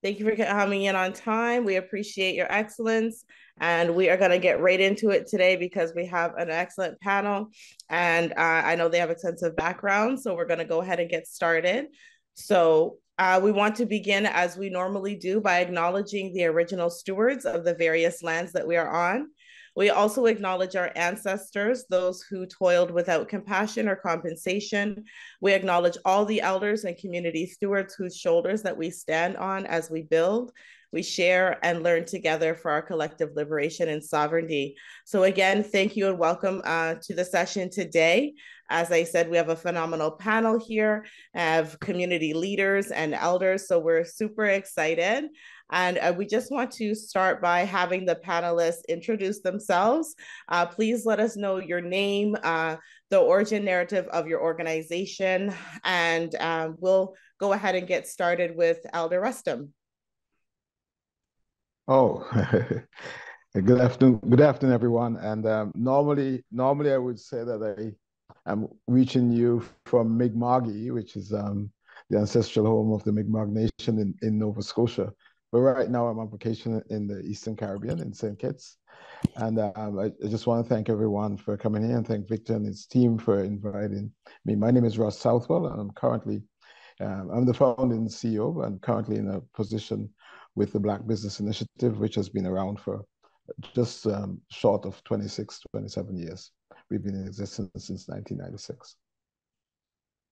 Thank you for coming in on time. We appreciate your excellence. And we are going to get right into it today because we have an excellent panel. And I know they have extensive background. So we're going to go ahead and get started. We want to begin as we normally do by acknowledging the original stewards of the various lands that we are on. We also acknowledge our ancestors, those who toiled without compassion or compensation. We acknowledge all the elders and community stewards whose shoulders that we stand on as we build, we share and learn together for our collective liberation and sovereignty. So again, thank you and welcome to the session today. As I said, we have a phenomenal panel here of community leaders and elders. So we're super excited. And we just want to start by having the panelists introduce themselves. Please let us know your name, the origin narrative of your organization, and we'll go ahead and get started with Elder Rustum. Oh, good afternoon, everyone. And normally I would say that I am reaching you from Mi'kma'ki, which is the ancestral home of the Mi'kmaq Nation in Nova Scotia. But right now I'm on vacation in the Eastern Caribbean in St. Kitts. And I just want to thank everyone for coming here and thank Victor and his team for inviting me. My name is Ross Southwell, and I'm the founding CEO and currently in a position with the Black Business Initiative, which has been around for just short of 27 years. We've been in existence since 1996.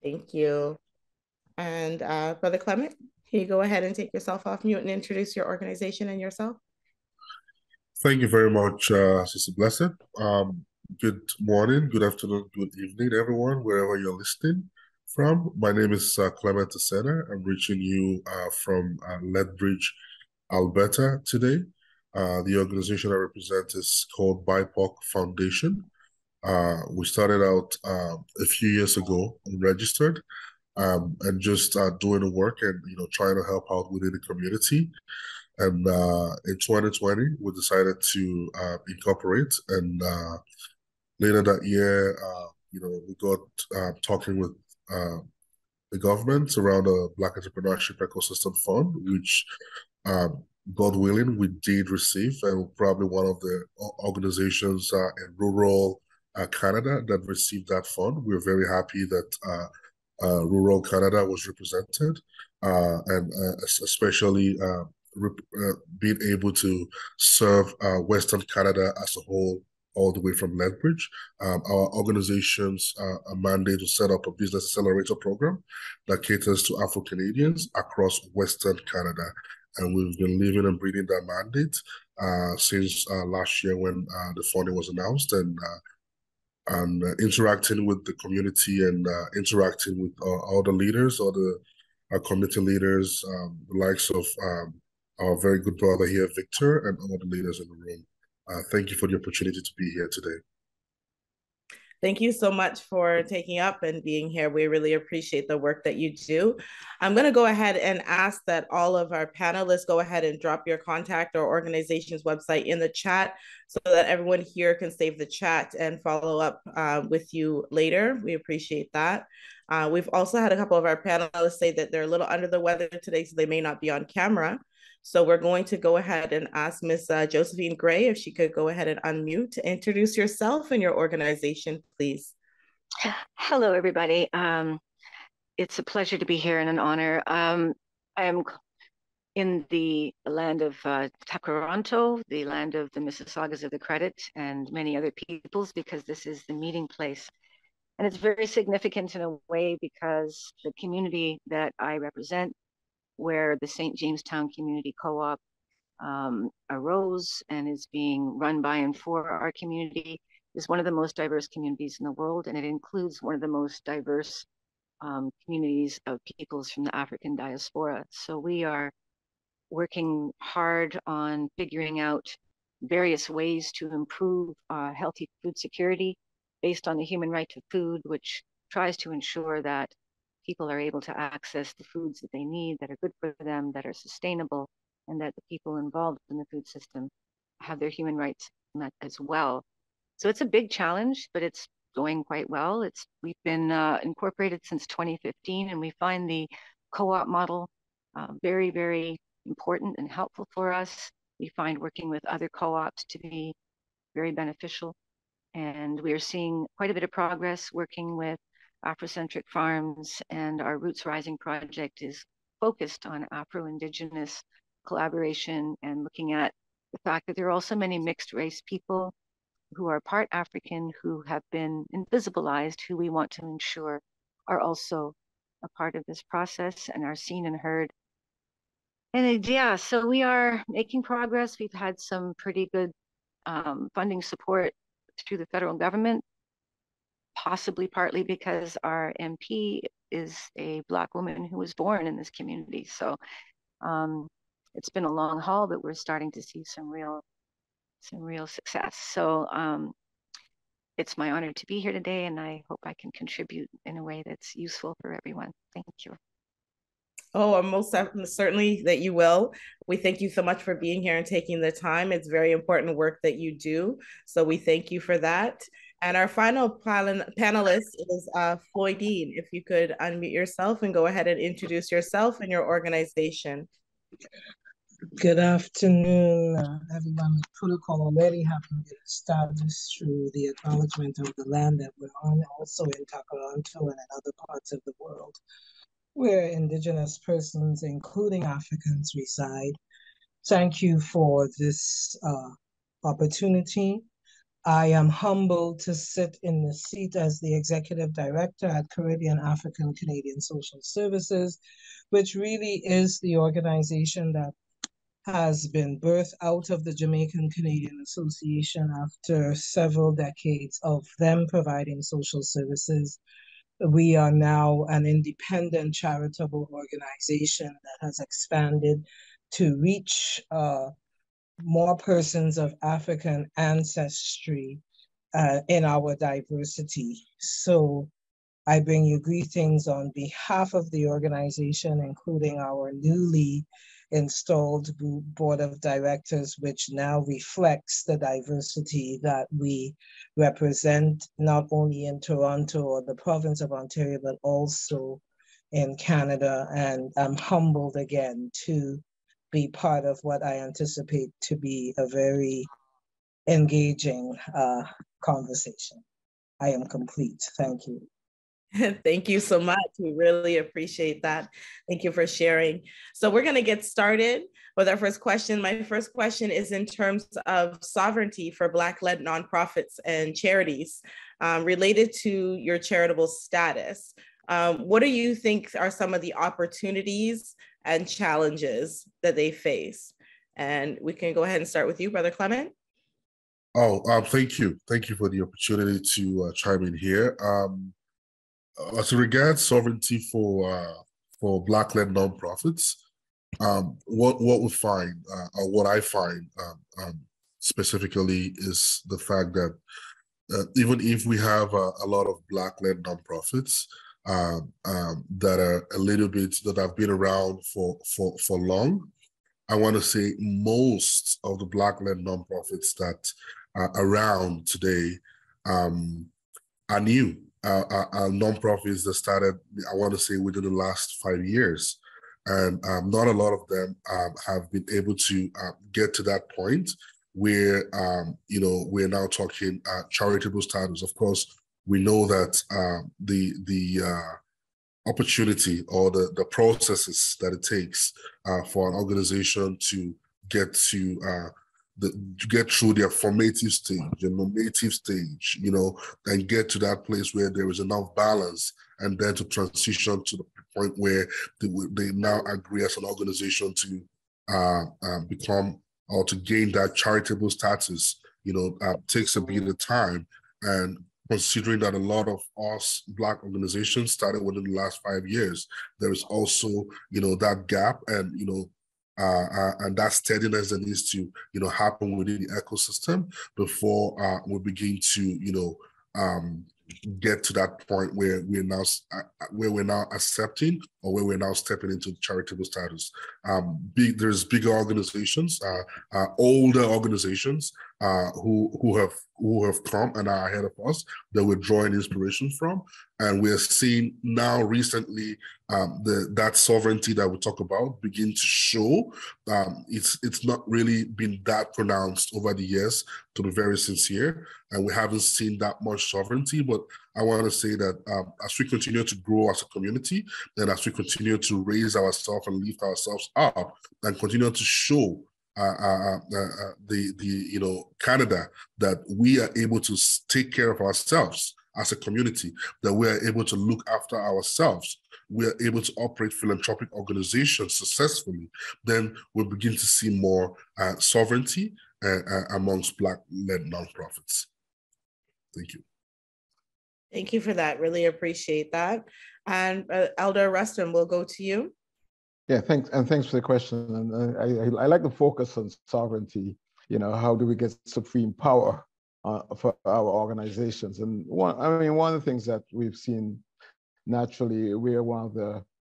Thank you. And Brother Clement, can you go ahead and take yourself off mute and introduce your organization and yourself? Thank you very much, Sister Blessed. Good morning, good afternoon, good evening, everyone, wherever you're listening from. My name is Clement Asena. I'm reaching you from Lethbridge, Alberta today. The organization I represent is called BIPOC Foundation. We started out a few years ago, registered, and just doing the work and trying to help out within the community. And in 2020, we decided to incorporate. And later that year, we got talking with the government around a Black Entrepreneurship Ecosystem Fund, which, God willing, we did receive, and probably one of the organizations in rural Canada that received that fund. We're very happy that rural Canada was represented, and especially being able to serve Western Canada as a whole, all the way from Lethbridge. Our organization's a mandate to set up a business accelerator program that caters to Afro-Canadians across Western Canada. And we've been living and breathing that mandate since last year when the funding was announced, and interacting with the community and interacting with all the leaders, all the community leaders, the likes of our very good brother here, Victor, and all the leaders in the room. Thank you for the opportunity to be here today. Thank you so much for taking up and being here. We really appreciate the work that you do. I'm going to go ahead and ask that all of our panelists go ahead and drop your contact or organization's website in the chat so that everyone here can save the chat and follow up with you later. We appreciate that. We've also had a couple of our panelists say that they're a little under the weather today, so they may not be on camera. So we're going to go ahead and ask Ms. Josephine Gray if she could go ahead and unmute, introduce yourself and your organization, please. Hello, everybody. It's a pleasure to be here and an honor. I am in the land of Takaranto, the land of the Mississaugas of the Credit and many other peoples, because this is the meeting place. And it's very significant in a way because the community that I represent, where the St. Jamestown Community Co-op arose and is being run by and for our community, is one of the most diverse communities in the world, and it includes one of the most diverse communities of peoples from the African diaspora. So we are working hard on figuring out various ways to improve healthy food security based on the human right to food, which tries to ensure that people are able to access the foods that they need, that are good for them, that are sustainable, and that the people involved in the food system have their human rights met as well. So it's a big challenge, but it's going quite well. We've been incorporated since 2015, and we find the co-op model very, very important and helpful for us. We find working with other co-ops to be very beneficial. And we are seeing quite a bit of progress working with Afrocentric farms, and our Roots Rising project is focused on Afro-Indigenous collaboration and looking at the fact that there are also many mixed race people who are part African who have been invisibilized, who we want to ensure are also a part of this process and are seen and heard. And yeah, so we are making progress. We've had some pretty good funding support through the federal government, possibly partly because our MP is a Black woman who was born in this community. So it's been a long haul, but we're starting to see some real success. So it's my honor to be here today, and I hope I can contribute in a way that's useful for everyone. Thank you. Oh, I'm most certainly that you will. We thank you so much for being here and taking the time. It's very important work that you do. So we thank you for that. And our final panelist is Floydine. If you could unmute yourself and go ahead and introduce yourself and your organization. Good afternoon, everyone. The protocol already having been established through the acknowledgement of the land that we're on, also in Takaranto and in other parts of the world, where Indigenous persons, including Africans, reside. Thank you for this opportunity. I am humbled to sit in the seat as the Executive Director at Caribbean African Canadian Social Services, which really is the organization that has been birthed out of the Jamaican Canadian Association after several decades of them providing social services. We are now an independent charitable organization that has expanded to reach more persons of African ancestry in our diversity. So I bring you greetings on behalf of the organization, including our newly installed board of directors, which now reflects the diversity that we represent, not only in Toronto or the province of Ontario, but also in Canada. And I'm humbled again to be part of what I anticipate to be a very engaging conversation. I am complete. Thank you. Thank you so much. We really appreciate that. Thank you for sharing. So we're going to get started with our first question. My first question is in terms of sovereignty for Black-led nonprofits and charities related to your charitable status. What do you think are some of the opportunities and challenges that they face? And we can go ahead and start with you, Brother Clement. Thank you. Thank you for the opportunity to chime in here. As regards sovereignty for Black-led nonprofits, what we find, or what I find specifically, is the fact that even if we have a lot of Black-led nonprofits that are a little bit, that have been around for long, I want to say most of the Black-led nonprofits that are around today are new. Nonprofits that started, I want to say, within the last 5 years. And not a lot of them have been able to get to that point where, we're now talking charitable status. Of course, we know that the opportunity or the processes that it takes for an organization to get to get through their formative stage and normative stage, and get to that place where there is enough balance, and then to transition to the point where they now agree as an organization to become or to gain that charitable status, takes a bit of time. And considering that a lot of us Black organizations started within the last 5 years, there is also, that gap and, and that steadiness that needs to, happen within the ecosystem before we begin to, get to that point where we're now accepting, or where we're now stepping into charitable status. There's bigger organizations, older organizations who have come and are ahead of us that we're drawing inspiration from, and we're seeing now recently that sovereignty that we talk about begin to show. It's not really been that pronounced over the years, to be very sincere, and we haven't seen that much sovereignty. But I want to say that as we continue to grow as a community, and as we continue to raise ourselves and lift ourselves up, and continue to show Canada that we are able to take care of ourselves as a community, that we are able to look after ourselves, we are able to operate philanthropic organizations successfully, then we'll begin to see more sovereignty amongst Black-led nonprofits. Thank you. Thank you for that. Really appreciate that. And Elder Rustin, we'll go to you. Yeah, thanks, and thanks for the question. And I like the focus on sovereignty. You know, how do we get supreme power for our organizations? And one of the things that we've seen naturally, we are one of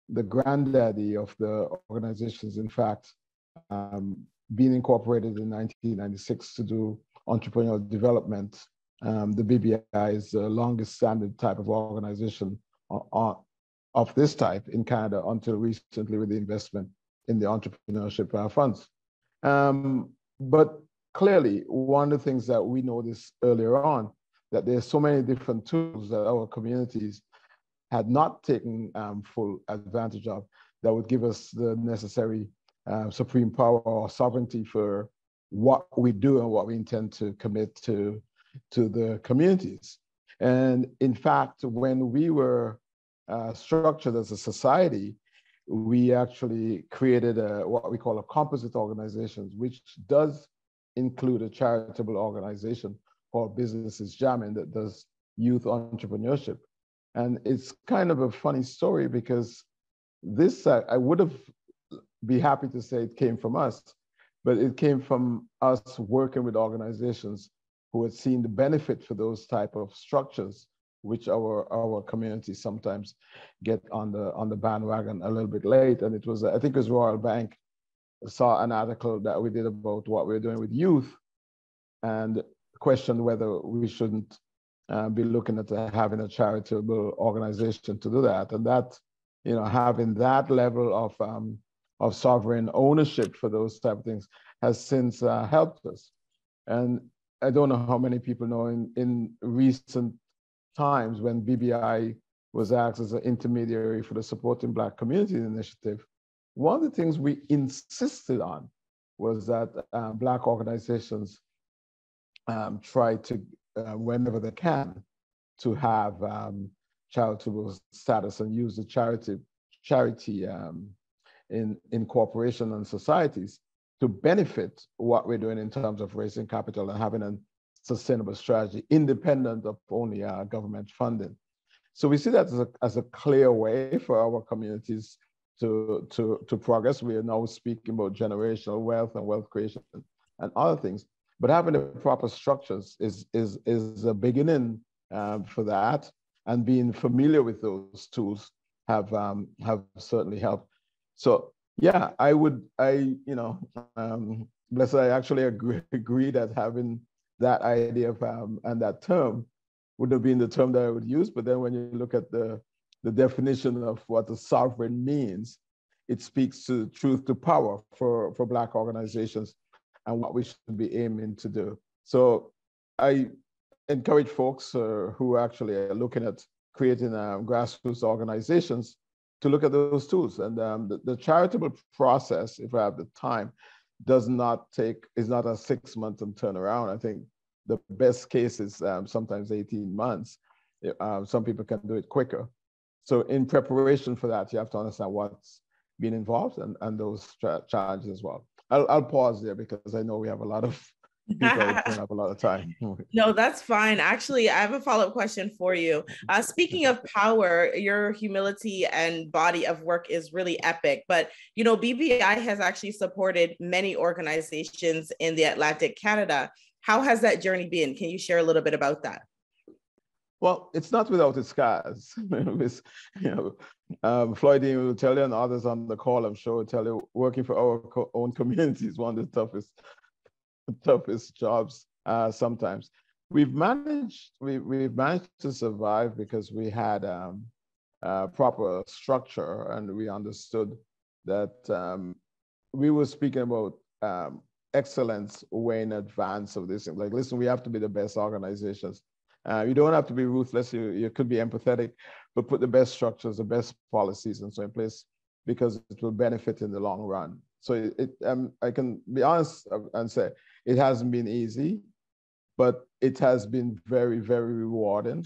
the granddaddy of the organizations. In fact, being incorporated in 1996 to do entrepreneurial development, the BBI is the longest standing type of organization of this type in Canada until recently with the investment in the entrepreneurship funds. But clearly, one of the things that we noticed earlier on, that there's so many different tools that our communities had not taken full advantage of that would give us the necessary supreme power or sovereignty for what we do and what we intend to commit to the communities. And in fact, when we were structured as a society, we actually created what we call a composite organizations, which does include a charitable organization called Businesses Jamming that does youth entrepreneurship. And it's kind of a funny story because this, I would have be happy to say it came from us, but it came from us working with organizations who had seen the benefit for those type of structures, which our community sometimes get on the bandwagon a little bit late. And it was, I think it was Royal Bank saw an article that we did about what we're doing with youth and questioned whether we shouldn't be looking at having a charitable organization to do that. And that, you know, having that level of sovereign ownership for those type of things has since helped us. And I don't know how many people know in recent times when BBI was asked as an intermediary for the Supporting Black Community Initiative, one of the things we insisted on was that Black organizations try to, whenever they can, to have charitable status and use the charity in corporation and societies to benefit what we're doing in terms of raising capital and having a sustainable strategy independent of only government funding. So we see that as a clear way for our communities to progress. We are now speaking about generational wealth and wealth creation and other things, but having the proper structures is a beginning for that, and being familiar with those tools have certainly helped. So yeah, Blessed, I actually agree that having that idea of and that term would have been the term that I would use. But then when you look at the definition of what the sovereign means, it speaks to truth to power for Black organizations and what we should be aiming to do. So I encourage folks who actually are looking at creating grassroots organizations to look at those tools. And the charitable process, if I have the time, is not a 6-month and turnaround. I think the best case is sometimes 18 months. Some people can do it quicker. So in preparation for that, you have to understand what's been involved and those challenges as well. I'll pause there because I know we have a lot of people don't have a lot of time. No, that's fine. Actually, I have a follow-up question for you. Speaking of power, your humility and body of work is really epic. But, you know, BBI has actually supported many organizations in the Atlantic Canada. How has that journey been? Can you share a little bit about that? Well, it's not without its scars. Floydine will tell you, and others on the call, I'm sure, will tell you, working for our own community is one of the toughest jobs sometimes. We've managed to survive because we had proper structure, and we understood that we were speaking about excellence way in advance of this. Like, listen, we have to be the best organizations. You don't have to be ruthless. You could be empathetic, but put the best structures, the best policies, and so in place, because it will benefit in the long run. So I can be honest and say it hasn't been easy, but it has been very, very rewarding.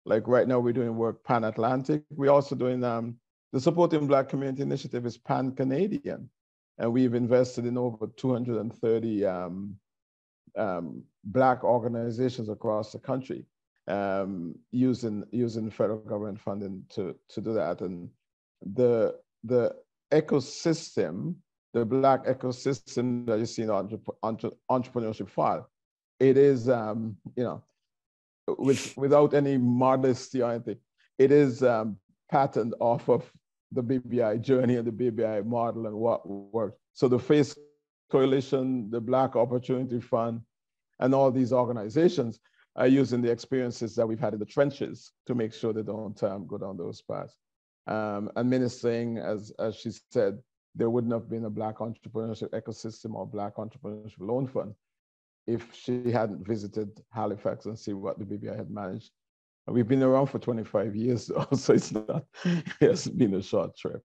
Like right now, we're doing work pan-Atlantic. We're also doing the Supporting Black Community Initiative is pan-Canadian, and we've invested in over 230 Black organizations across the country, using federal government funding to do that. And the ecosystem, the Black ecosystem that you see in entrepreneurship file, it is, without any modesty or anything, it is patterned off of the BBI journey and the BBI model and what works. So the FACE Coalition, the Black Opportunity Fund, and all these organizations are using the experiences that we've had in the trenches to make sure they don't go down those paths. And ministering, as she said, there wouldn't have been a Black entrepreneurship ecosystem or Black entrepreneurship loan fund if she hadn't visited Halifax and see what the BBI had managed. And we've been around for 25 years, though, so it hasn't been a short trip.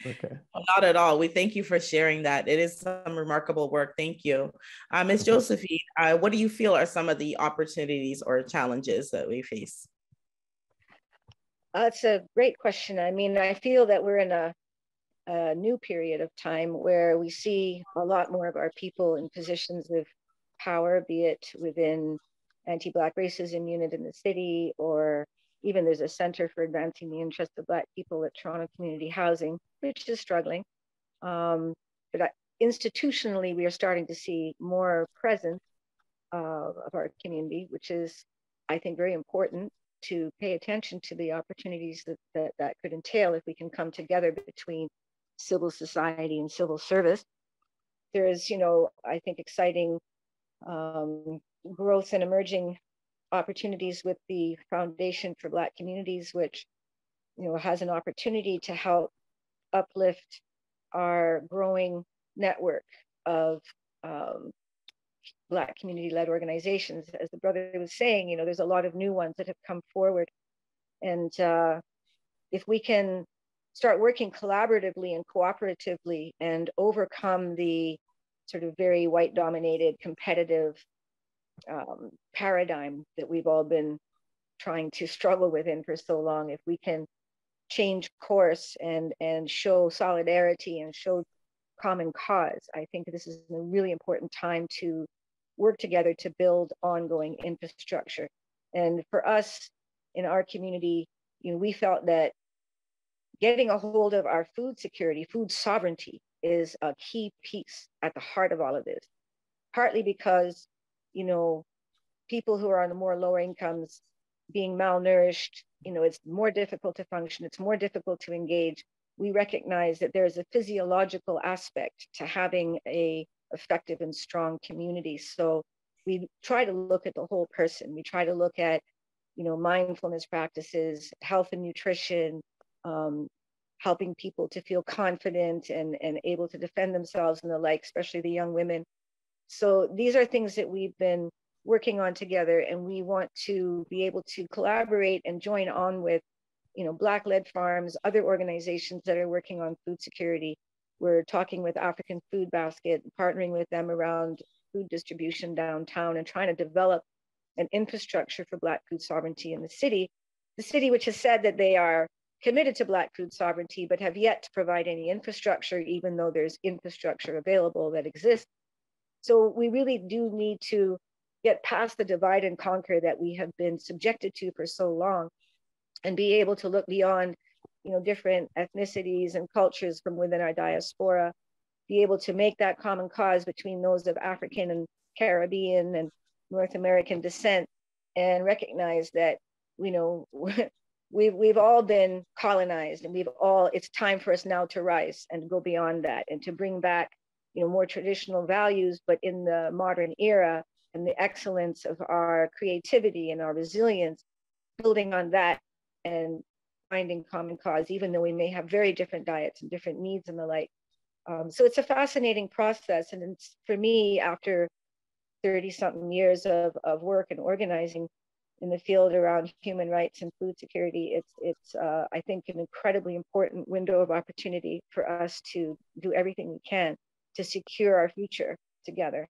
Okay. Well, not at all. We thank you for sharing that. It is some remarkable work. Thank you. Ms. Josephine, what do you feel are some of the opportunities or challenges that we face? It's a great question. I mean, I feel that we're in a new period of time where we see a lot more of our people in positions of power, be it within anti-Black racism unit in the city, or even there's a Center for Advancing the Interests of Black People at Toronto Community Housing, which is struggling. But institutionally, we are starting to see more presence of our community, which is, I think, very important to pay attention to the opportunities that could entail if we can come together between civil society and civil service. There is, I think, exciting growth and emerging opportunities with the Foundation for Black Communities, which, has an opportunity to help uplift our growing network of Black community-led organizations. As the brother was saying, there's a lot of new ones that have come forward. And if we can start working collaboratively and cooperatively and overcome the sort of very white-dominated competitive paradigm that we've all been trying to struggle within for so long, if we can change course and show solidarity and show common cause, I think this is a really important time to work together to build ongoing infrastructure. And for us in our community, we felt that getting a hold of our food security, food sovereignty, is a key piece at the heart of all of this. Partly because, people who are on the more lower incomes being malnourished, it's more difficult to function, it's more difficult to engage. We recognize that there's a physiological aspect to having a effective and strong community. So we try to look at the whole person. We try to look at, mindfulness practices, health and nutrition, helping people to feel confident and able to defend themselves and the like, especially the young women. So these are things that we've been working on together, and we want to be able to collaborate and join on with, Black-led farms, other organizations that are working on food security. We're talking with African Food Basket, partnering with them around food distribution downtown and trying to develop an infrastructure for Black food sovereignty in the city which has said that they are committed to Black food sovereignty, but have yet to provide any infrastructure, even though there's infrastructure available that exists. So we really do need to get past the divide and conquer that we have been subjected to for so long, and be able to look beyond, different ethnicities and cultures from within our diaspora, be able to make that common cause between those of African and Caribbean and North American descent, and recognize that, we've all been colonized, and it's time for us now to rise and go beyond that and to bring back, more traditional values, but in the modern era, and the excellence of our creativity and our resilience, building on that and finding common cause, even though we may have very different diets and different needs and the like. So it's a fascinating process. And it's, for me, after 30 something years of work and organizing in the field around human rights and food security, it's I think an incredibly important window of opportunity for us to do everything we can to secure our future together.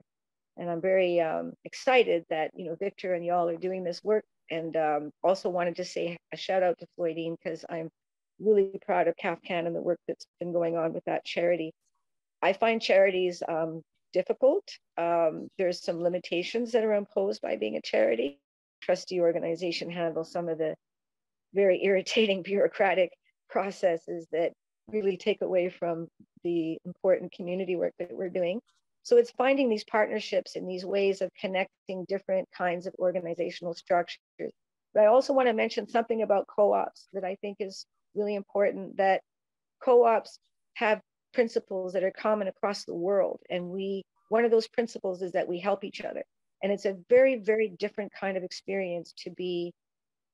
And I'm very excited that, you know, Victor and y'all are doing this work. And also wanted to say a shout out to Floydine, because I'm really proud of CAFCAN and the work that's been going on with that charity. I find charities difficult. There's some limitations that are imposed by being a charity. Trustee organization handles some of the very irritating bureaucratic processes that really take away from the important community work that we're doing. So it's finding these partnerships and these ways of connecting different kinds of organizational structures. But I also want to mention something about co-ops that I think is really important, that co-ops have principles that are common across the world. And one of those principles is that we help each other. And it's a very, very different kind of experience to be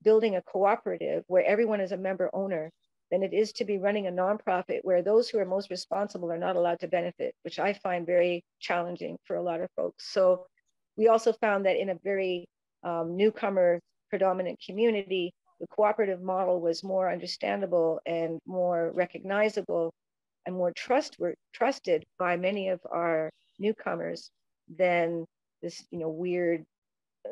building a cooperative where everyone is a member owner than it is to be running a nonprofit where those who are most responsible are not allowed to benefit, which I find very challenging for a lot of folks. So we also found that in a very newcomer predominant community, the cooperative model was more understandable and more recognizable and more trusted by many of our newcomers than this, you know, weird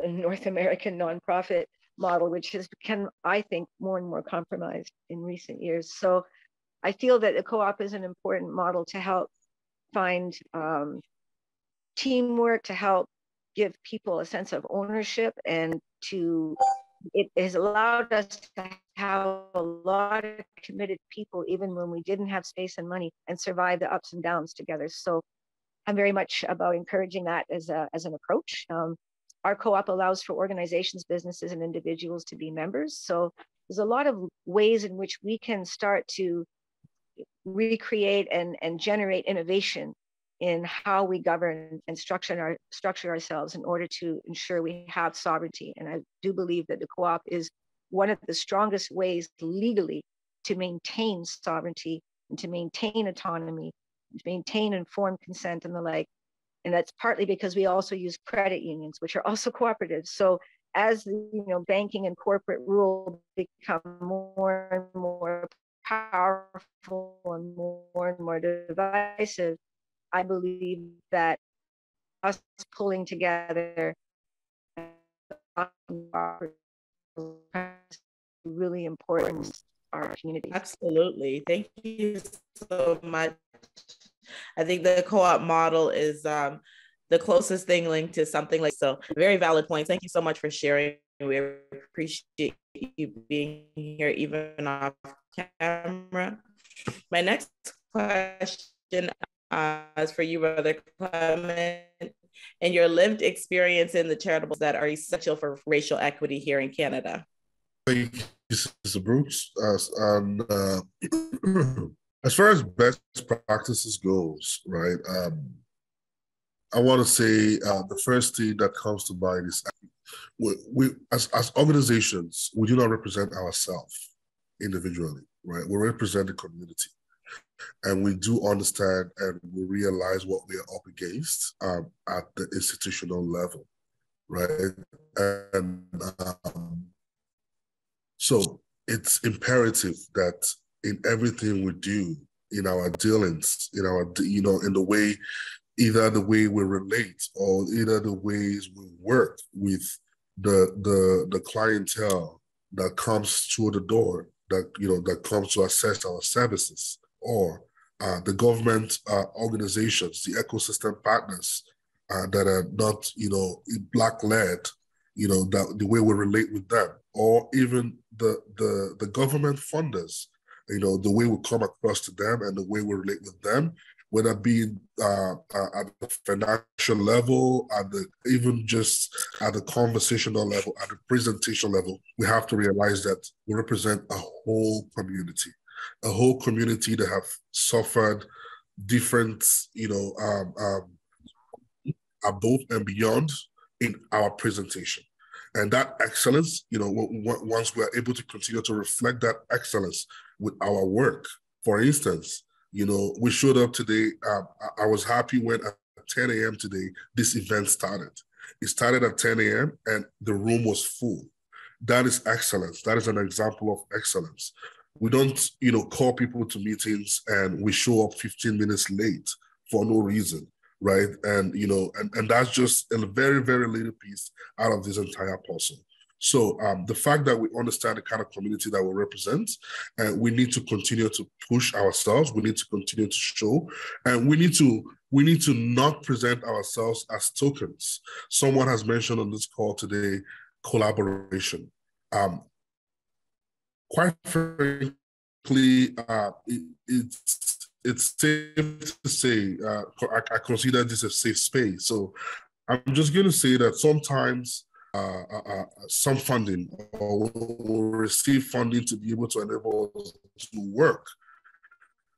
North American nonprofit model, which has become, I think, more and more compromised in recent years. So I feel that the co-op is an important model to help find teamwork, to help give people a sense of ownership, and it has allowed us to have a lot of committed people, even when we didn't have space and money, and survive the ups and downs together. So I'm very much about encouraging that as an approach. Our co-op allows for organizations, businesses, and individuals to be members. So there's a lot of ways in which we can start to recreate and generate innovation in how we govern and structure ourselves in order to ensure we have sovereignty. And I do believe that the co-op is one of the strongest ways legally to maintain sovereignty and to maintain autonomy, to maintain informed consent and the like. And that's partly because we also use credit unions, which are also cooperatives. So as banking and corporate rule become more and more powerful and more divisive, I believe that us pulling together really important to our community. Absolutely. Thank you so much. I think the co-op model is the closest thing linked to something like, so very valid points. Thank you so much for sharing. We appreciate you being here even off camera. My next question is for you, Brother Clement, and your lived experience in the charitables that are essential for racial equity here in Canada. Thank you, Sister Brooks. As far as best practices goes, right, I want to say the first thing that comes to mind is we as organizations, we do not represent ourselves individually, right? We represent the community. And we do understand and we realize what we are up against at the institutional level, right? And so it's imperative that in everything we do, in our dealings, in the way, either the way we relate or either the ways we work with the clientele that comes through the door, that comes to access our services, or the government organizations, the ecosystem partners that are not, Black-led, that the way we relate with them, or even the government funders, the way we come across to them and the way we relate with them, whether it be at the financial level, even just at the conversational level, at the presentation level, we have to realize that we represent a whole community that have suffered different, above and beyond in our presentation. And that excellence, once we're able to continue to reflect that excellence with our work. For instance, we showed up today. I was happy when at 10 a.m. today, this event started. It started at 10 a.m. and the room was full. That is excellence. That is an example of excellence. We don't, call people to meetings and we show up 15 minutes late for no reason, right? And, and that's just a very, very little piece out of this entire puzzle. So the fact that we understand the kind of community that we represent, and we need to continue to push ourselves, we need to continue to show, and we need to not present ourselves as tokens. Someone has mentioned on this call today, collaboration. Quite frankly, it's safe to say, I consider this a safe space. So I'm just going to say that sometimes some funding, or will receive funding to be able to enable us to work.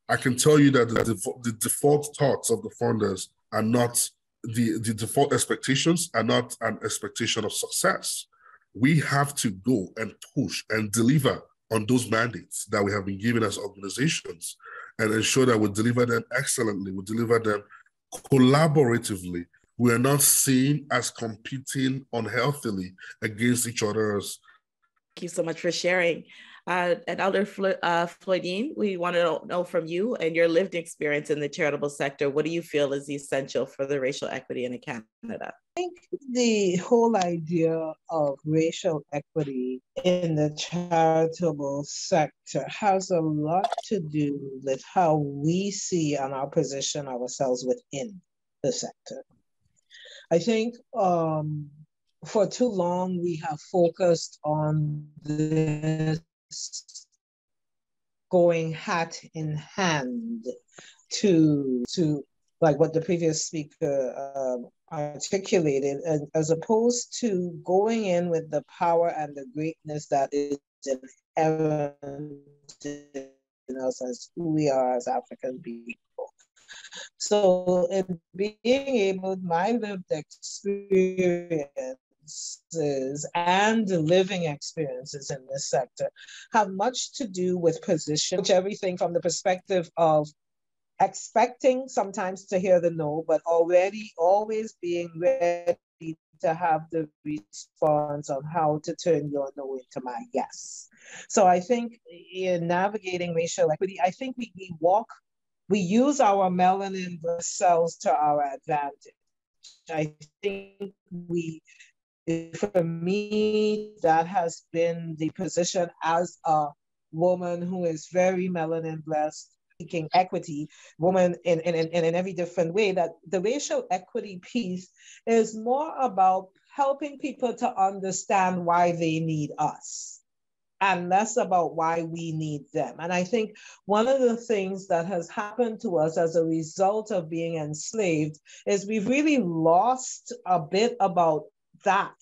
I can tell you that the default thoughts of the funders are not, the default expectations are not an expectation of success. We have to go and push and deliver on those mandates that we have been given as organizations, and ensure that we deliver them excellently, we deliver them collaboratively. We are not seen as competing unhealthily against each other. Thank you so much for sharing. And Elder Floydine, we want to know from you and your lived experience in the charitable sector, what do you feel is essential for the racial equity in Canada? I think the whole idea of racial equity in the charitable sector has a lot to do with how we see and our position ourselves within the sector. I think for too long we have focused on this going hat in hand to like what the previous speaker articulated, as opposed to going in with the power and the greatness that is inherent in us as who we are as African people. So in being able, my lived experiences and living experiences in this sector have much to do with position, which everything from the perspective of expecting sometimes to hear the no, but already always being ready to have the response on how to turn your no into my yes. So I think in navigating racial equity, I think we use our melanin cells to our advantage. I think for me, that has been the position as a woman who is very melanin blessed, seeking equity, woman in every different way, that the racial equity piece is more about helping people to understand why they need us and less about why we need them. And I think one of the things that has happened to us as a result of being enslaved is we've really lost a bit about that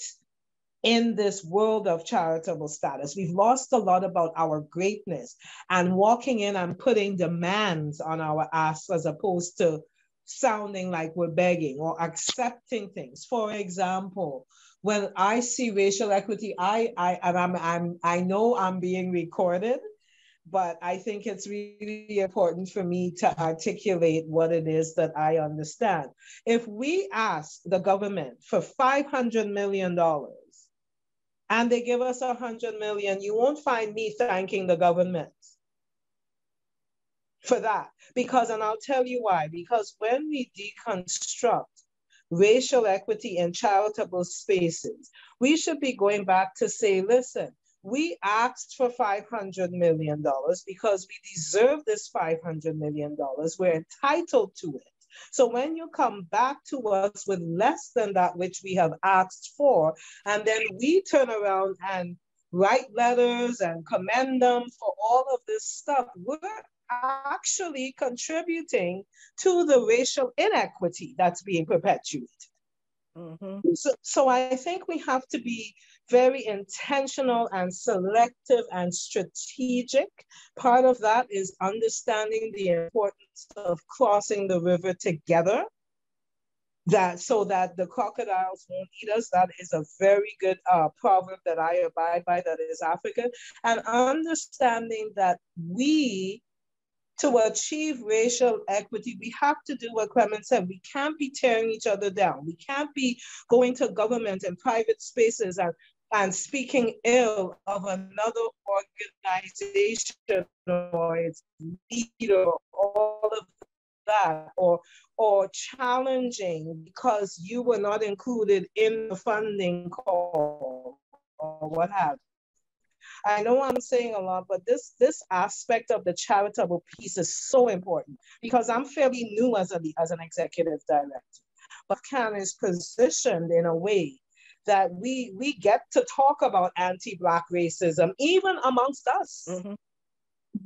in this world of charitable status. We've lost a lot about our greatness and walking in and putting demands on our asks as opposed to sounding like we're begging or accepting things. For example, when I see racial equity, I know I'm being recorded, but I think it's really important for me to articulate what it is that I understand. If we ask the government for $500 million and they give us $100 million, you won't find me thanking the government for that. And I'll tell you why. Because when we deconstruct racial equity in charitable spaces, we should be going back to say, listen, we asked for $500 million because we deserve this $500 million. We're entitled to it. So when you come back to us with less than that which we have asked for, and then we turn around and write letters and commend them for all of this stuff, we're actually contributing to the racial inequity that's being perpetuated. Mm-hmm. So I think we have to be very intentional and selective and strategic. Part of that is understanding the importance of crossing the river together that so that the crocodiles won't eat us. That is a very good proverb that I abide by, that is African. And understanding that to achieve racial equity, we have to do what Clement said. We can't be tearing each other down. We can't be going to government and private spaces and speaking ill of another organization or its leader, all of that, or challenging because you were not included in the funding call or what have you. I know I'm saying a lot, but this aspect of the charitable piece is so important because I'm fairly new as an executive director. But CAN is positioned in a way that we get to talk about anti-Black racism, even amongst us. Mm-hmm.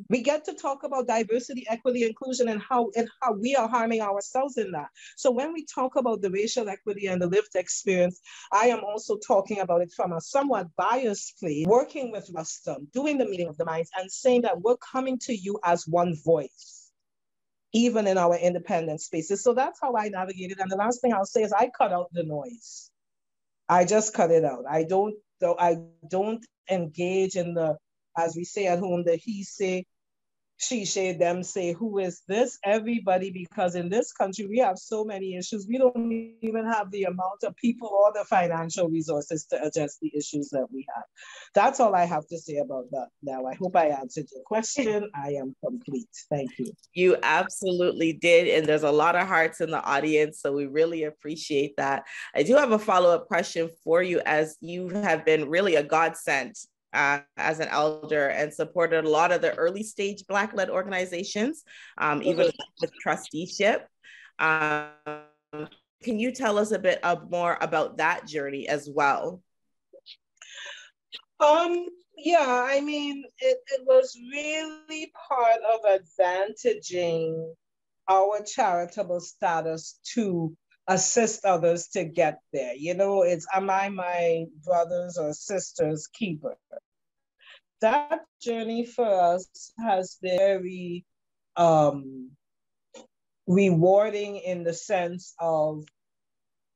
We get to talk about diversity, equity, inclusion, and how we are harming ourselves in that. So when we talk about the racial equity and the lived experience, I am also talking about it from a somewhat biased place, working with Rustum, doing the meeting of the minds, and saying that we're coming to you as one voice, even in our independent spaces. So that's how I navigated. And the last thing I'll say is I cut out the noise. I just cut it out. I don't engage in the, as we say at home, the he say, she say, them say, who is this? Everybody, because in this country, we have so many issues. We don't even have the amount of people or the financial resources to address the issues that we have. That's all I have to say about that now. I hope I answered your question. I am complete. Thank you. You absolutely did. And there's a lot of hearts in the audience, so we really appreciate that. I do have a follow-up question for you, as you have been really a godsend as an elder and supported a lot of the early stage Black-led organizations, even with trusteeship. Can you tell us a bit more about that journey as well? Yeah, I mean, it was really part of advantaging our charitable status to assist others to get there. You know, it's, am I my brother's or sister's keeper? That journey for us has been very rewarding in the sense of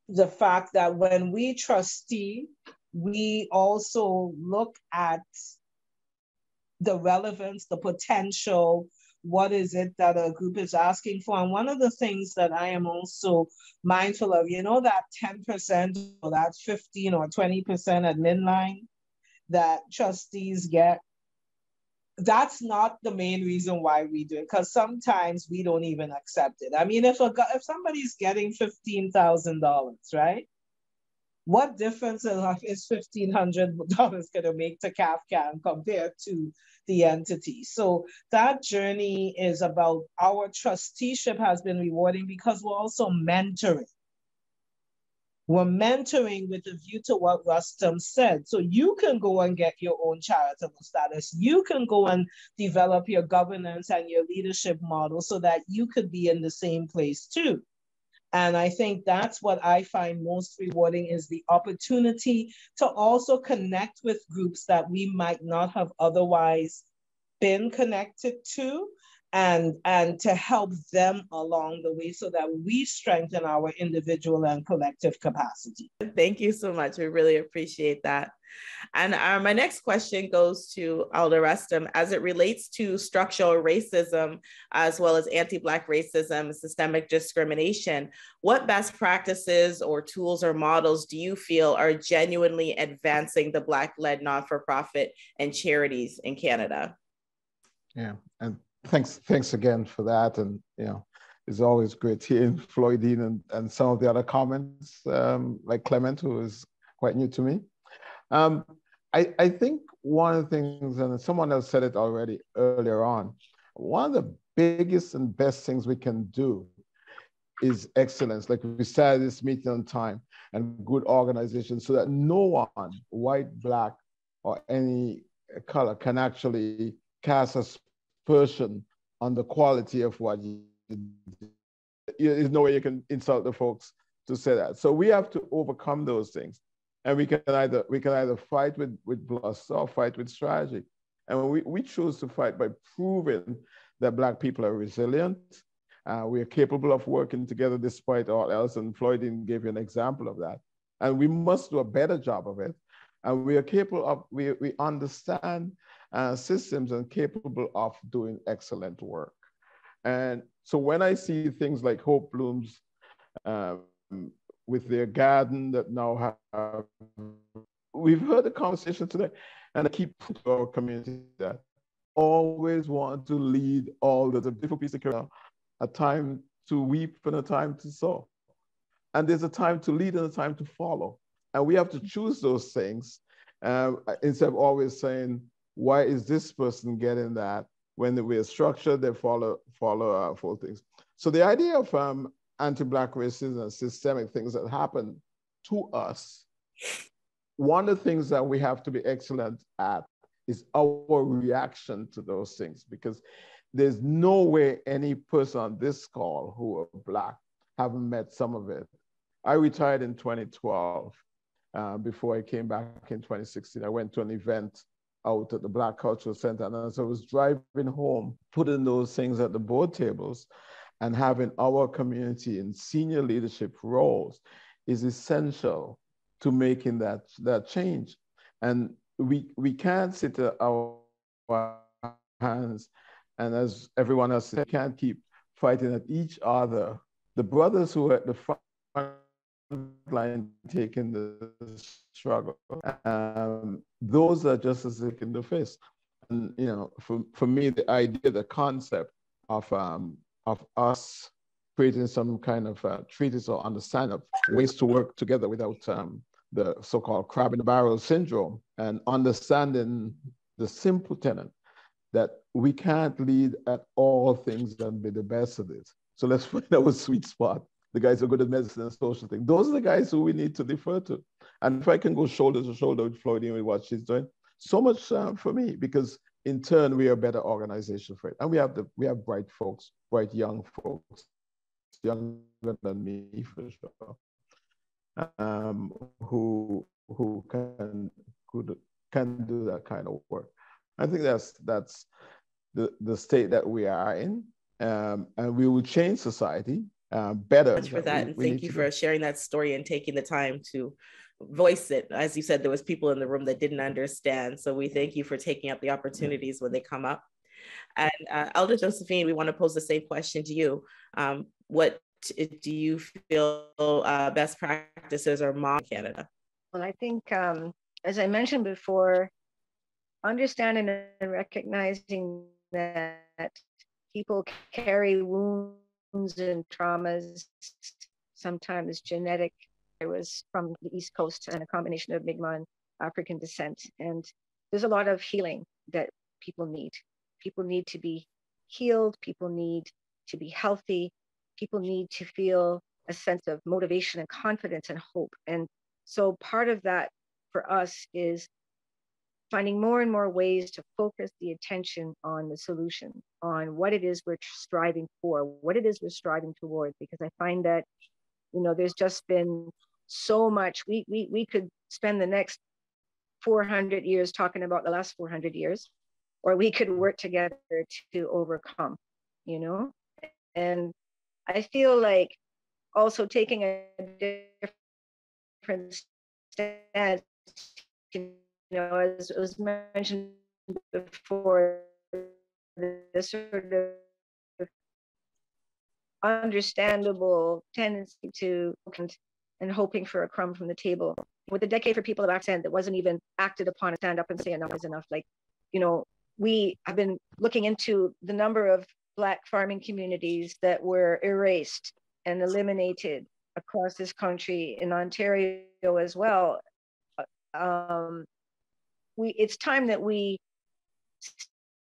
the fact that when we trustee, we also look at the relevance, the potential, what is it that a group is asking for. And one of the things that I am also mindful of, you know, that 10% or that 15 or 20% admin line that trustees get, that's not the main reason why we do it, because sometimes we don't even accept it. I mean, if somebody's getting $15,000, right? What difference is $1,500 going to make to CAFCAN compared to the entity? So that journey is about, our trusteeship has been rewarding because we're also mentoring. We're mentoring with a view to what Rustum said. So you can go and get your own charitable status. You can go and develop your governance and your leadership model so that you could be in the same place too. And I think that's what I find most rewarding, is the opportunity to also connect with groups that we might not have otherwise been connected to, and to help them along the way so that we strengthen our individual and collective capacity. Thank you so much. We really appreciate that. And my next question goes to Elder Rustum. As it relates to structural racism, as well as anti-Black racism, systemic discrimination, what best practices or tools or models do you feel are genuinely advancing the Black-led non-for-profit and charities in Canada? Yeah, and thanks again for that. And, you know, it's always great hearing Floydine and some of the other comments, like Clement, who is quite new to me. I think one of the things, and someone else said it already earlier on, one of the biggest and best things we can do is excellence. Like we started this meeting on time, and good organization, so that no one, white, Black, or any color, can actually cast aspersion on the quality of what you do. There's no way you can insult the folks to say that. So we have to overcome those things. And we can either fight with bluster or fight with strategy. And we choose to fight by proving that Black people are resilient We are capable of working together despite all else, and Floydine gave you an example of that. And we must do a better job of it. And we are capable of, we understand systems and capable of doing excellent work. And so when I see things like Hope Blooms um, with their garden that now have, we've heard the conversation today, and I keep putting our community that always want to lead all the different pieces of career, a time to weep and a time to sow. And there's a time to lead and a time to follow. And we have to choose those things instead of always saying, why is this person getting that? When we're structured, they follow things. So the idea of anti-Black racism and systemic things that happen to us, one of the things that we have to be excellent at is our reaction to those things, because there's no way any person on this call who are Black haven't met some of it. I retired in 2012. Before I came back in 2016, I went to an event out at the Black Cultural Center. And as I was driving home, putting those things at the board tables and having our community in senior leadership roles is essential to making that change. And we can't sit at our hands, and as everyone else said, we can't keep fighting at each other. The brothers who are at the front line taking the struggle, those are just as sick in the face. And you know, for me, the idea, the concept of us creating some kind of treatise or understanding of ways to work together without the so-called crab in the barrel syndrome, and understanding the simple tenet that we can't lead at all things and be the best at it. So let's find our sweet spot. The guys who are good at medicine and social things. Those are the guys who we need to defer to. And if I can go shoulder to shoulder with Floydine with what she's doing, so much for me, because in turn, we are a better organization for it. And we have bright folks, bright young folks, younger than me for sure, who can do that kind of work. I think that's the state that we are in, and we will change society better. Much for that, and thank you for sharing that story and taking the time to voice it. As you said, there was people in the room that didn't understand, so we thank you for taking up the opportunities when they come up. And Elder Josephine, we want to pose the same question to you. What do you feel best practices are model in Canada? Well, I think, as I mentioned before, understanding and recognizing that people carry wounds and traumas, sometimes genetic. I was from the East Coast and a combination of Mi'kmaq and African descent. And there's a lot of healing that people need. People need to be healed. People need to be healthy. People need to feel a sense of motivation and confidence and hope. And so part of that for us is finding more and more ways to focus the attention on the solution, on what it is we're striving for, what it is we're striving toward. Because I find that, you know, there's just been so much. We could spend the next 400 years talking about the last 400 years, or we could work together to overcome, you know? And I feel like also taking a different stance, you know, as was mentioned before, this sort of understandable tendency to and hoping for a crumb from the table. With the Decade for People of Accent that wasn't even acted upon, to stand up and say enough is enough. Like, you know, we have been looking into the number of Black farming communities that were erased and eliminated across this country, in Ontario as well. It's time that we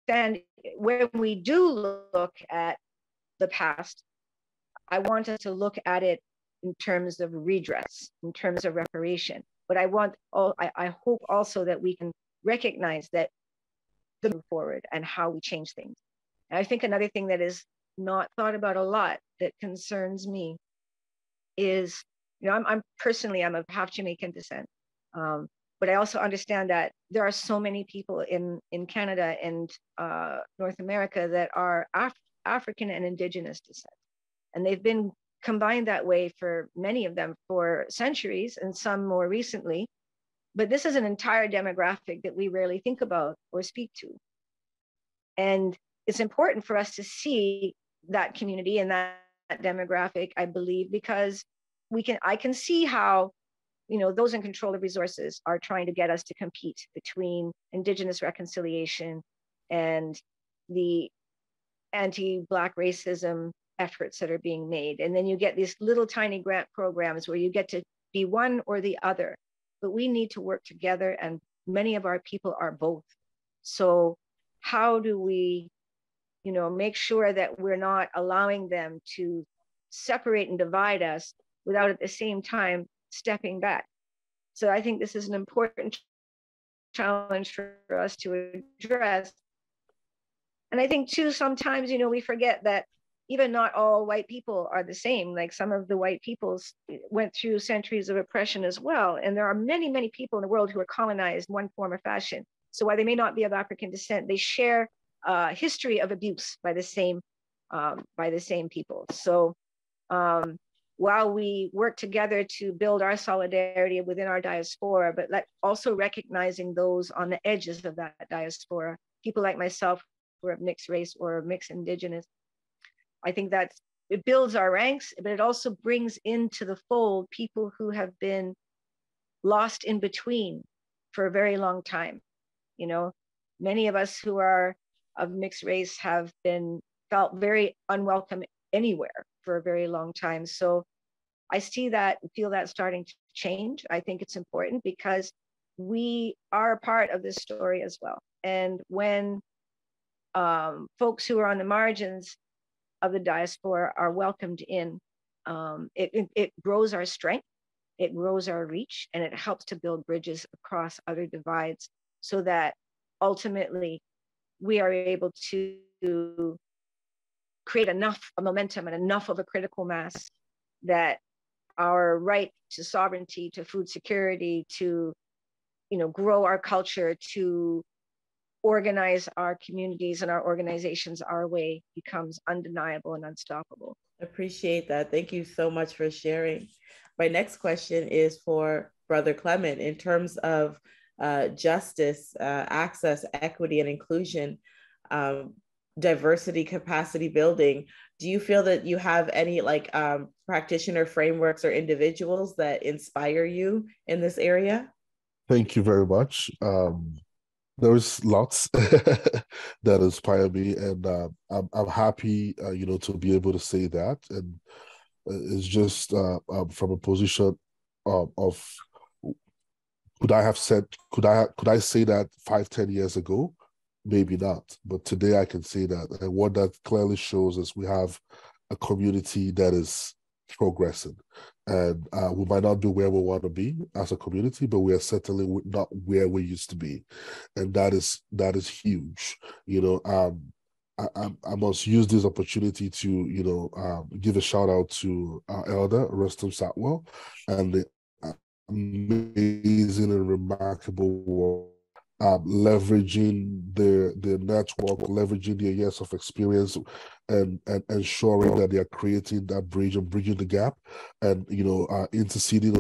stand, when we do look at the past, I want us to look at it in terms of redress, in terms of reparation. But I hope also that we can recognize that the move forward and how we change things. And I think another thing that is not thought about a lot that concerns me is, you know, I'm personally of half Jamaican descent, but I also understand that there are so many people in Canada and North America that are African and Indigenous descent. And they've been combined that way for many of them for centuries and some more recently. But this is an entire demographic that we rarely think about or speak to. And it's important for us to see that community and that demographic, I believe, because I can see how, those in control of resources are trying to get us to compete between Indigenous reconciliation and the anti-Black racism efforts that are being made. And then you get these little tiny grant programs where you get to be one or the other, but we need to work together, and many of our people are both. So how do we, make sure that we're not allowing them to separate and divide us without at the same time stepping back? So I think this is an important challenge for us to address. And I think too, sometimes, we forget that even not all white people are the same. Like some of the white peoples went through centuries of oppression as well. And there are many, many people in the world who are colonized in one form or fashion. So while they may not be of African descent, they share a history of abuse by the same people. So while we work together to build our solidarity within our diaspora, but also recognizing those on the edges of that diaspora, people like myself who are of mixed race or mixed Indigenous, I think that it builds our ranks, but it also brings into the fold people who have been lost in between for a very long time. Many of us who are of mixed race have felt very unwelcome anywhere for a very long time. So I see that, feel that starting to change. I think it's important because we are a part of this story as well. And when folks who are on the margins of the diaspora are welcomed in, it grows our strength, it grows our reach, and it helps to build bridges across other divides so that ultimately we are able to create enough momentum and enough of a critical mass that our right to sovereignty, to food security, to grow our culture, to organize our communities and our organizations our way becomes undeniable and unstoppable. Appreciate that. Thank you so much for sharing. My next question is for Brother Clement. In terms of justice, access, equity, and inclusion, diversity, capacity building, do you feel that you have any practitioner frameworks or individuals that inspire you in this area? Thank you very much. There's lots that inspire me, and I'm happy, to be able to say that. And it's just from a position of could I say that 5-10 years ago? Maybe not, but today I can say that. And what that clearly shows is we have a community that is progressing, and we might not be where we want to be as a community, but we are certainly not where we used to be, and that is huge. I must use this opportunity to give a shout out to our elder Rustam Satwell and the amazing and remarkable work. Leveraging the network, leveraging their years of experience, and ensuring that they are creating that bridge and bridging the gap, and interceding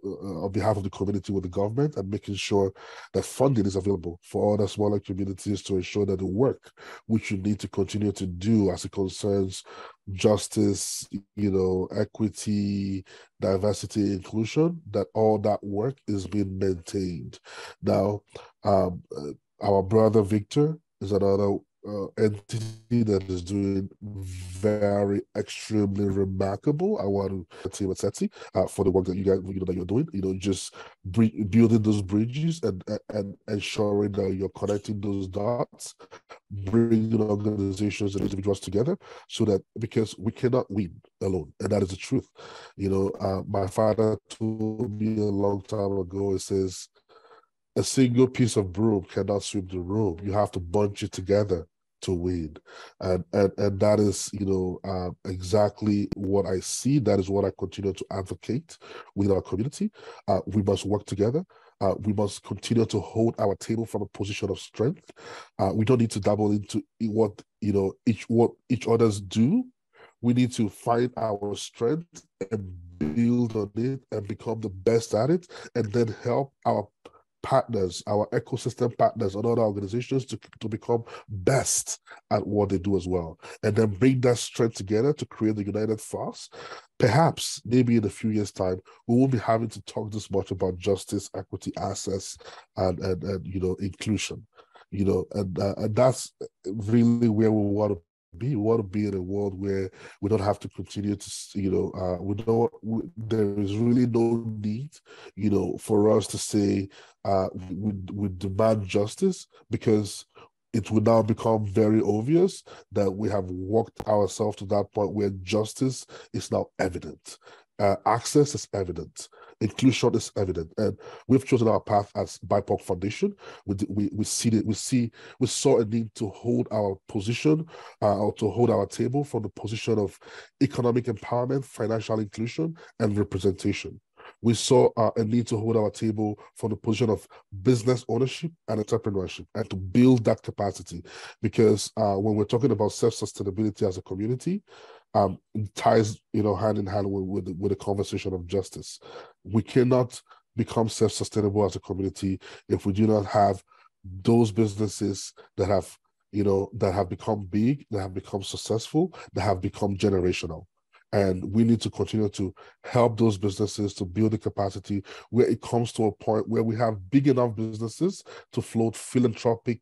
on behalf of the community with the government, and making sure that funding is available for all the smaller communities to ensure that the work which you need to continue to do as it concerns justice, equity, diversity, inclusion, that all that work is being maintained. Now, our brother Victor is another entity that is doing very extremely remarkable. I want to say with Setsi for the work that you guys that you're doing. Just building those bridges and ensuring that you're connecting those dots, bringing organizations and individuals together, so that because we cannot win alone, and that is the truth. My father told me a long time ago. It says, a single piece of broom cannot sweep the room. You have to bunch it together to win, and that is exactly what I see. That is what I continue to advocate with our community. We must work together. We must continue to hold our table from a position of strength. We don't need to dabble into what each others do. We need to find our strength and build on it and become the best at it, and then help our partners, our ecosystem partners, and other organizations to become best at what they do as well. And then bring that strength together to create the united force. Perhaps, maybe in a few years' time, we won't be having to talk this much about justice, equity, access, and inclusion. And that's really where we want to be. We want to be in a world where we don't have to continue to, there is really no need, for us to say we demand justice, because it will now become very obvious that we have walked ourselves to that point where justice is now evident. Access is evident. Inclusion is evident, and we've chosen our path as BIPOC Foundation. We saw a need to hold our position, or to hold our table from the position of economic empowerment, financial inclusion, and representation. We saw a need to hold our table from the position of business ownership and entrepreneurship, and to build that capacity, because when we're talking about self-sustainability as a community, it ties hand in hand with the conversation of justice. We cannot become self-sustainable as a community if we do not have those businesses that have become big, that have become successful, that have become generational. And we need to continue to help those businesses to build the capacity where it comes to a point where we have big enough businesses to float philanthropic,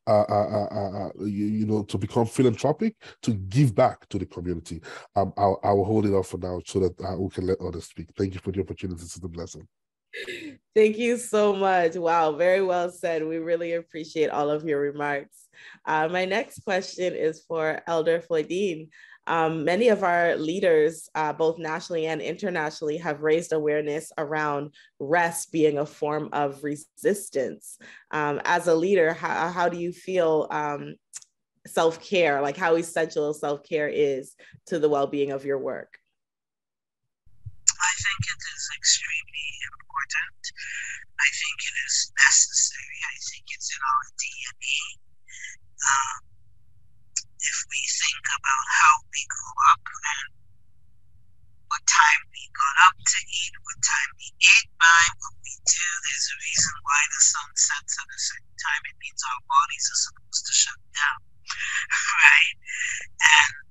to become philanthropic, to give back to the community. I will hold it off for now so that we can let others speak. Thank you for the opportunity. This is a blessing. Thank you so much. Wow, very well said. We really appreciate all of your remarks. My next question is for Elder Floydine. Many of our leaders, both nationally and internationally, have raised awareness around rest being a form of resistance. As a leader, how do you feel self-care, like how essential self-care is to the well-being of your work? I think it is extremely important. I think it is necessary. I think it's in our DNA. If we think about how we grew up and what time we got up to eat, what time we ate by, what we do, there's a reason why the sun sets at a certain time. It means our bodies are supposed to shut down, right? And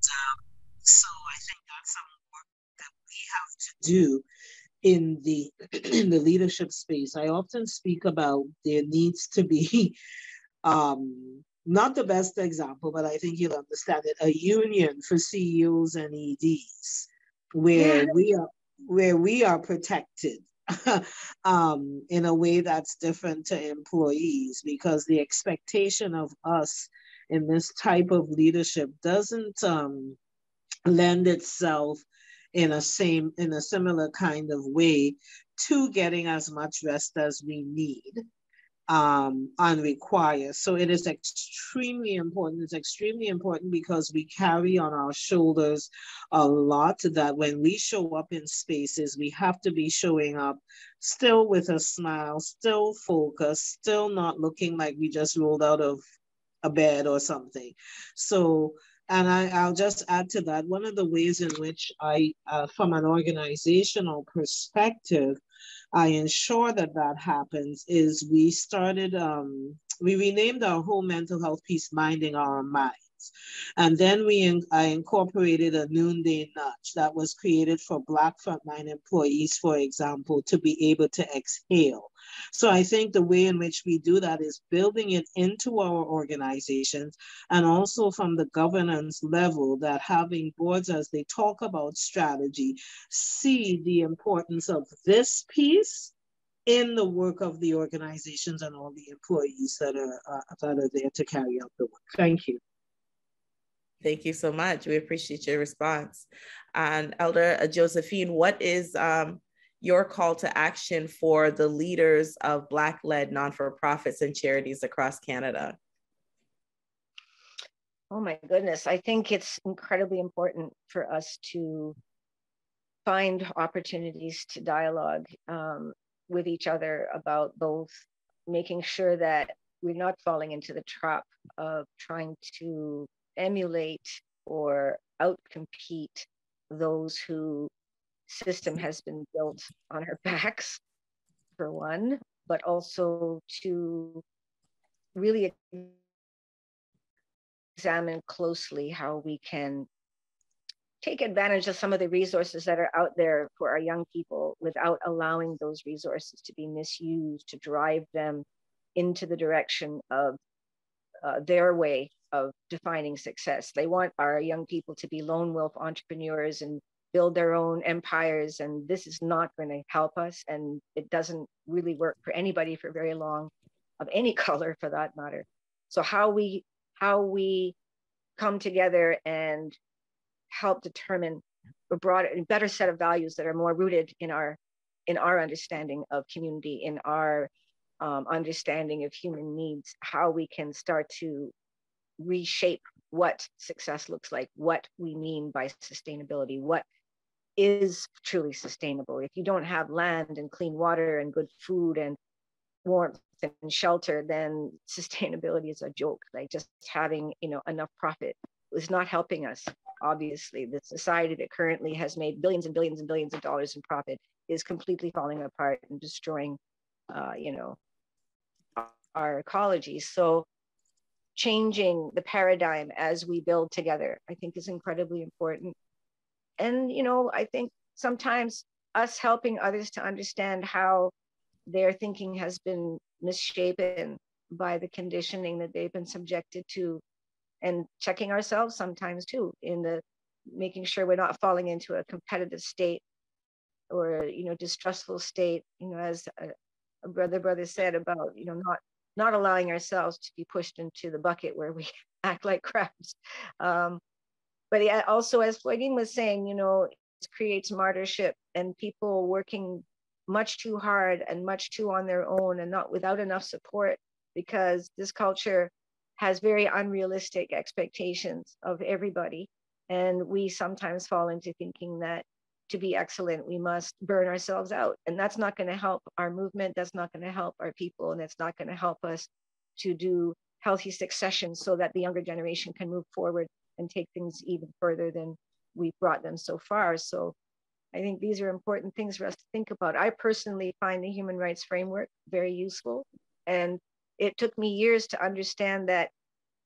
so I think that's some work that we have to do in the leadership space. I often speak about there needs to be not the best example, but I think you'll understand it, a union for CEOs and EDs where we are protected in a way that's different to employees, because the expectation of us in this type of leadership doesn't lend itself in a similar kind of way to getting as much rest as we need and require. So it is extremely important. It's extremely important because we carry on our shoulders a lot, that when we show up in spaces, we have to be showing up still with a smile, still focused, still not looking like we just rolled out of a bed or something. So, and I'll just add to that, one of the ways in which I, from an organizational perspective, I ensure that that happens is we renamed our whole mental health piece Minding Our Minds. And then I incorporated a noonday nudge that was created for Black frontline employees, for example, to be able to exhale. So I think the way in which we do that is building it into our organizations, and also from the governance level, that having boards, as they talk about strategy, see the importance of this piece in the work of the organizations and all the employees that are there to carry out the work. Thank you. Thank you so much. We appreciate your response. And Elder Josephine, what is your call to action for the leaders of Black-led non-for-profits and charities across Canada? Oh my goodness. I think it's incredibly important for us to find opportunities to dialogue with each other about both making sure that we're not falling into the trap of trying to emulate or outcompete those who system has been built on our backs, for one, but also to really examine closely how we can take advantage of some of the resources that are out there for our young people without allowing those resources to be misused to drive them into the direction of their way of defining success. They want our young people to be lone wolf entrepreneurs and build their own empires, and this is not going to help us, and it doesn't really work for anybody for very long, of any color for that matter. So how we come together and help determine a broader and better set of values that are more rooted in our understanding of community, in our understanding of human needs, how we can start to reshape what success looks like, what we mean by sustainability, what is truly sustainable. If you don't have land and clean water and good food and warmth and shelter, then sustainability is a joke. Like just having, enough profit is not helping us. Obviously, the society that currently has made billions and billions and billions of dollars in profit is completely falling apart and destroying, our ecology. So changing the paradigm as we build together, I think, is incredibly important. And, I think sometimes us helping others to understand how their thinking has been misshapen by the conditioning that they've been subjected to, and checking ourselves sometimes too, in the making sure we're not falling into a competitive state or, distrustful state, as a brother said about, not allowing ourselves to be pushed into the bucket where we act like crabs. But yeah, also, as Floydine was saying, it creates martyrship and people working much too hard and much too on their own and not without enough support, because this culture has very unrealistic expectations of everybody. And we sometimes fall into thinking that to be excellent, we must burn ourselves out. And that's not going to help our movement. That's not going to help our people. And it's not going to help us to do healthy succession so that the younger generation can move forward and take things even further than we've brought them so far. So I think these are important things for us to think about. I personally find the human rights framework very useful. And it took me years to understand that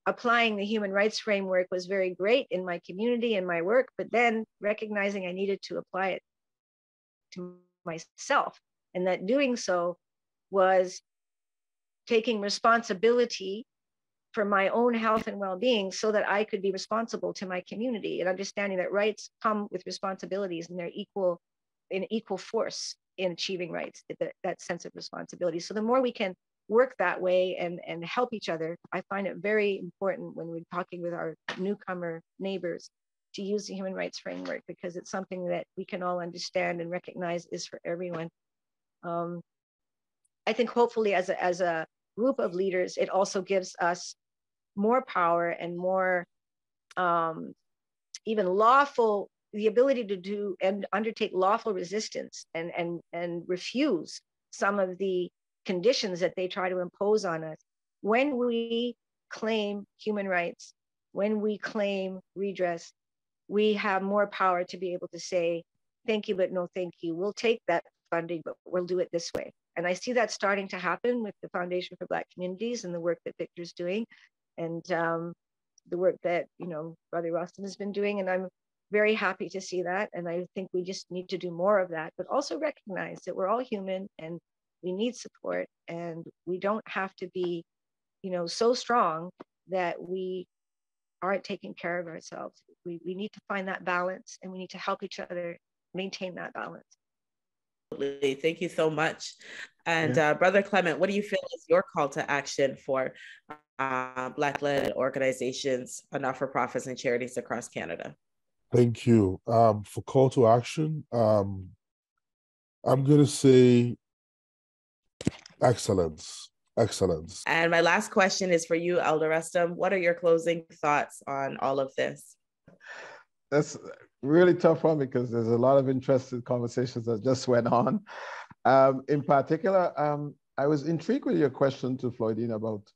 applying the human rights framework was very great in my community and my work, but then recognizing I needed to apply it to myself, and that doing so was taking responsibility for my own health and well-being so that I could be responsible to my community, and understanding that rights come with responsibilities and they're in equal force in achieving rights, that sense of responsibility. So the more we can work that way and help each other, I find it very important when we're talking with our newcomer neighbors to use the human rights framework, because it's something that we can all understand and recognize is for everyone. I think hopefully as a group of leaders, it also gives us more power and more even lawful, the ability to do and undertake lawful resistance and refuse some of the conditions that they try to impose on us. When we claim human rights, when we claim redress, we have more power to be able to say, thank you, but no thank you. We'll take that funding, but we'll do it this way. And I see that starting to happen with the Foundation for Black Communities and the work that Victor's doing, and the work that, Brother Rustin has been doing. And I'm very happy to see that. And I think we just need to do more of that, but also recognize that we're all human and we need support, and we don't have to be, so strong that we aren't taking care of ourselves. We need to find that balance, and we need to help each other maintain that balance. Thank you so much. And Brother Clement, what do you feel is your call to action for Black-led organizations, not-for-profits, and charities across Canada? Thank you. For call to action, I'm going to say excellence. And my last question is for you, Elder Rustum. What are your closing thoughts on all of this? That's really tough one, because there's a lot of interesting conversations that just went on. In particular, I was intrigued with your question to Floydine about,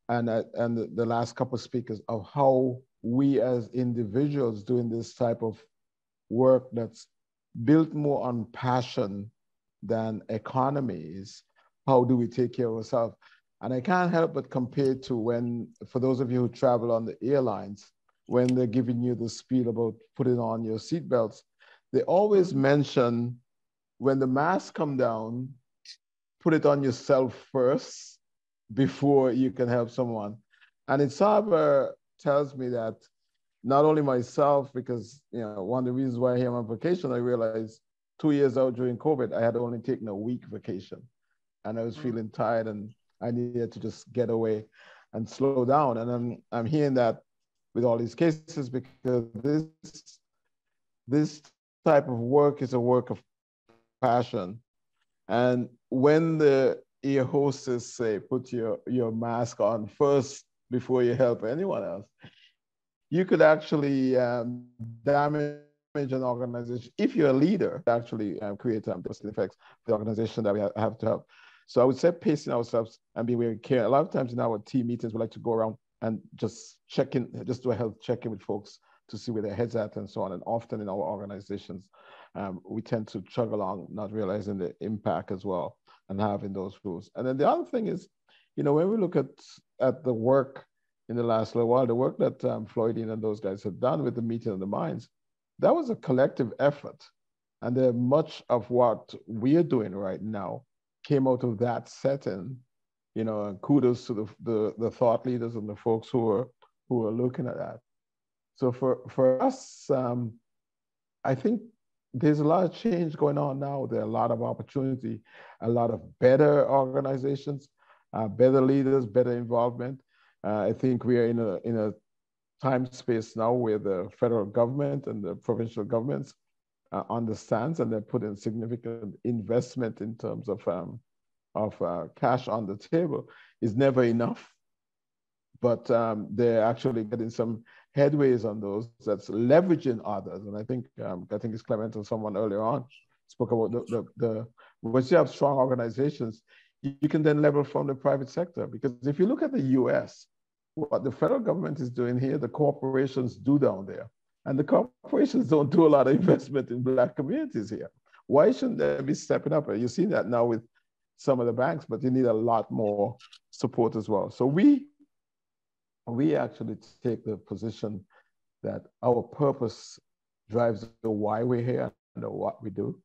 and the last couple of speakers, of how we as individuals doing this type of work that's built more on passion than economies, how do we take care of ourselves? And I can't help but compare to when, for those of you who travel on the airlines, when they're giving you the spiel about putting on your seatbelts, they always mention when the masks come down, put it on yourself first before you can help someone. And it sort of tells me that not only myself, because one of the reasons why I'm here on vacation, I realized 2 years out during COVID, I had only taken a week vacation, and I was feeling tired, and I needed to just get away and slow down. And I'm hearing that with all these cases, because this type of work is a work of passion. And when the air hostess say, put your mask on first before you help anyone else, you could actually damage an organization. If you're a leader, actually create positive effects for the organization that we have to help. So I would say pacing ourselves and being very careful. A lot of times in our team meetings, we like to go around and just check in, just do a health check-in with folks to see where their heads at and so on. And often in our organizations, we tend to chug along, not realizing the impact as well and having those rules. And then the other thing is, when we look at the work in the last little while, the work that Floydine and those guys have done with the meeting of the minds, that was a collective effort. And much of what we're doing right now came out of that setting, and kudos to the thought leaders and the folks who are looking at that. So for us, I think there's a lot of change going on now. There are a lot of opportunity, a lot of better organizations, better leaders, better involvement. I think we are in a time space now where the federal government and the provincial governments understands, and they're putting significant investment in terms of cash on the table. Is never enough, but they're actually getting some headways on those that's leveraging others. And I think it's Clement or someone earlier on spoke about the once you have strong organizations, you can then level from the private sector. Because if you look at the US, what the federal government is doing here, the corporations do down there. And the corporations don't do a lot of investment in Black communities here. Why shouldn't they be stepping up? You've seen that now with some of the banks, but you need a lot more support as well. So we actually take the position that our purpose drives the why we're here and the what we do.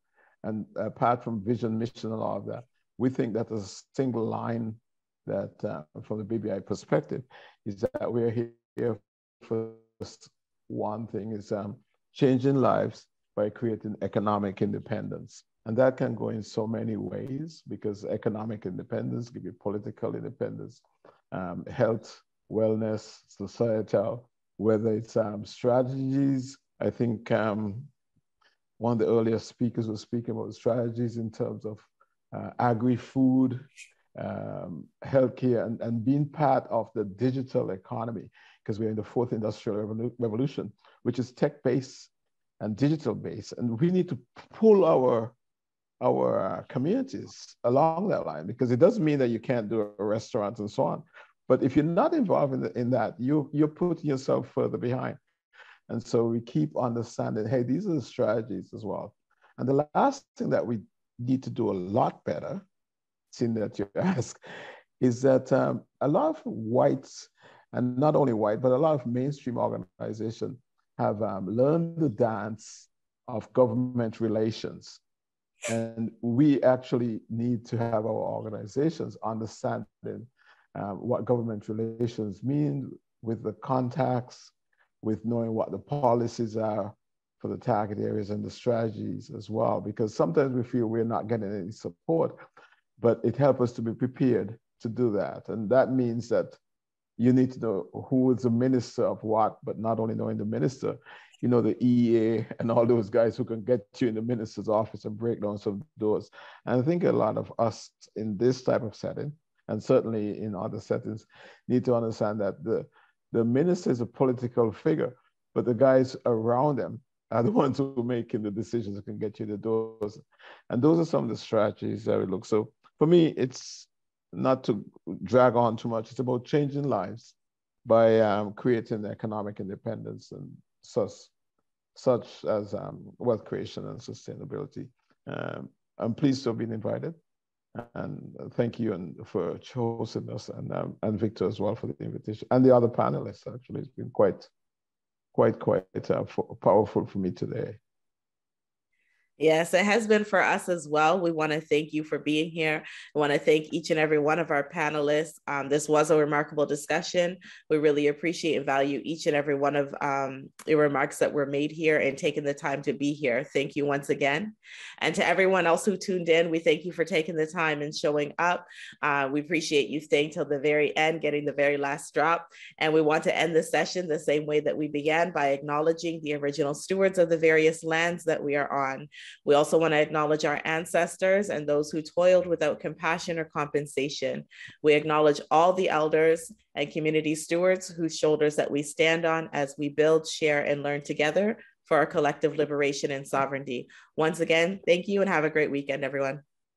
And apart from vision, mission, and all of that, we think that a single line that from the BBI perspective is that we're here for one thing is changing lives by creating economic independence. And that can go in so many ways, because economic independence gives you political independence, health, wellness, societal, whether it's strategies. I think one of the earlier speakers was speaking about strategies in terms of agri-food, healthcare, and being part of the digital economy, because we're in the fourth industrial revolution, which is tech-based and digital-based. And we need to pull our communities along that line, because it doesn't mean that you can't do a restaurant and so on. But if you're not involved in that, you're putting yourself further behind. And so we keep understanding, hey, these are the strategies as well. And the last thing that we need to do a lot better, seeing that you ask, is that a lot of whites, and not only white, but a lot of mainstream organizations have learned the dance of government relations. And we actually need to have our organizations understanding what government relations mean, with the contacts, with knowing what the policies are for the target areas and the strategies as well. Because sometimes we feel we're not getting any support, but it helps us to be prepared to do that. And that means that you need to know who is the minister of what, but not only knowing the minister, the EA and all those guys who can get you in the minister's office and break down some doors. And I think a lot of us in this type of setting, and certainly in other settings, need to understand that the minister is a political figure, but the guys around them are the ones who are making the decisions that can get you the doors. And those are some of the strategies that we look. So for me, it's not to drag on too much. It's about changing lives by creating economic independence and such as wealth creation and sustainability. I'm pleased to have been invited, and thank you for hosting us, and Victor as well for the invitation, and the other panelists. Actually, it's been quite powerful for me today. Yes, it has been for us as well. We want to thank you for being here. I want to thank each and every one of our panelists. This was a remarkable discussion. We really appreciate and value each and every one of the remarks that were made here and taking the time to be here. Thank you once again. And to everyone else who tuned in, we thank you for taking the time and showing up. We appreciate you staying till the very end, getting the very last drop. And we want to end the session the same way that we began, by acknowledging the original stewards of the various lands that we are on. We also want to acknowledge our ancestors and those who toiled without compassion or compensation. We acknowledge all the elders and community stewards whose shoulders that we stand on as we build, share, and learn together for our collective liberation and sovereignty. Once again, thank you and have a great weekend, everyone.